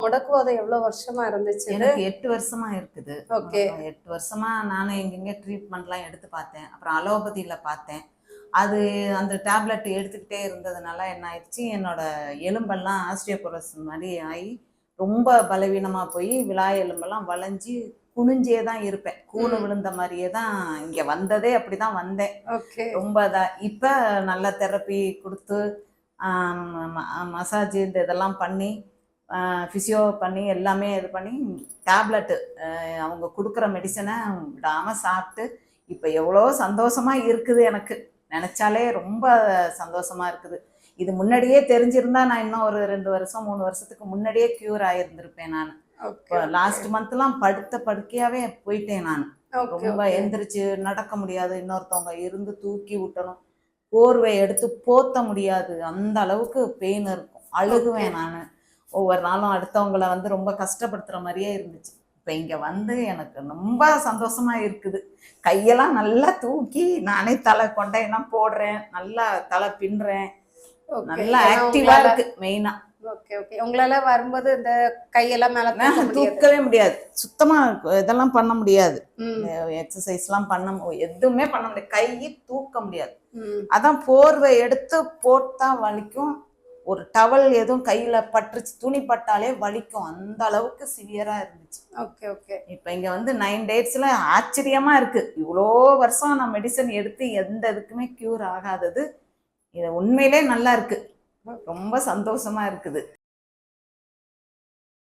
முடக்குவாதம் எவ்வளவு வருஷமா இருந்துச்சு இது? எனக்கு 8 வருஷமா இருக்குது. ஓகே. 8 வருஷமா நானும் எங்கெங்க ட்ரீட்மெண்ட்லாம் எடுத்து பார்த்தேன். அப்புறம் அலோபதியில பார்த்தேன். அது அந்த டேப்லெட் எடுத்துக்கிட்டே இருந்ததுனால என்ன ஆயிடுச்சு, என்னோட எலும்பெல்லாம் ஆஸ்டியோபோரோசிஸ் மாரி ஆயி, ரொம்ப பலவீனமா போய் விலா எலும்பெல்லாம் வளைஞ்சு குனிஞ்சே தான் இருப்பேன். கூணு விழுந்த மாரியே தான் இங்க வந்ததே அப்படிதான் வந்தேன். ஓகே. ரொம்ப இப்ப நல்ல தெரப்பி குடுத்து, மசாஜ் இந்த இதெல்லாம் பண்ணி, ஃபிசியோ பண்ணி எல்லாமே இது பண்ணி டேப்லெட்டு அவங்க கொடுக்குற மெடிசனை விடாம சாப்பிட்டு இப்போ எவ்வளோ சந்தோஷமா இருக்குது. எனக்கு நினைச்சாலே ரொம்ப சந்தோஷமா இருக்குது. இது முன்னாடியே தெரிஞ்சிருந்தா நான் இன்னும் ஒரு 2 வருஷம் 3 வருஷத்துக்கு முன்னாடியே க்யூர் ஆயிருந்திருப்பேன். நான் இப்போ லாஸ்ட் மந்த்லாம் படுத்த படுக்கையாவே போயிட்டேன். நான் ரொம்ப எந்திரிச்சு நடக்க முடியாது, இன்னொருத்தவங்க இருந்து தூக்கி விட்டணும், போர்வை எடுத்து போத்த முடியாது, அந்த அளவுக்கு பெயின் இருக்கும். அழுகுவேன் நான் ஒவ்வொரு நாளும். அடுத்தவங்களை வந்து ரொம்ப கஷ்டப்படுத்துற மாதிரியே இருந்துச்சு. இப்போ இங்க வந்து எனக்கு ரொம்ப சந்தோஷமா இருக்குது. கையெல்லாம் நல்லா தூக்கி நானே தலை கொண்டையெல்லாம் போடுறேன், நல்லா தலை பின்னுறேன், நல்லா ஆக்டிவா இருக்கு மெயினா. Okay okay. உங்களால வரும்போது இந்த கையெல்லாம் மேல தூக்கவே முடியாது, சுத்தமா இதெல்லாம் பண்ண முடியாது, எக்ஸசைஸ்லாம் பண்ண எதுவுமே பண்ண முடியாது, கையை தூக்க முடியாது. அதான் போர்வை எடுத்து போட்டா வலிக்கும், ஒரு டவல் எதுவும் கையில பட்டுருச்சு, துணி பட்டாலே வலிக்கும், அந்த அளவுக்கு சிவியரா இருந்துச்சு. Okay okay. இப்போ இங்க வந்து 9 டேஸ்ல ஆச்சரியமா இருக்கு. இவ்வளோ வருஷம் நான் மெடிசன் எடுத்து எந்த இதுக்குமே க்யூர் ஆகாதது இது உண்மையிலே நல்லா இருக்கு. ரொம்ப சந்தோஷமா இருக்குது.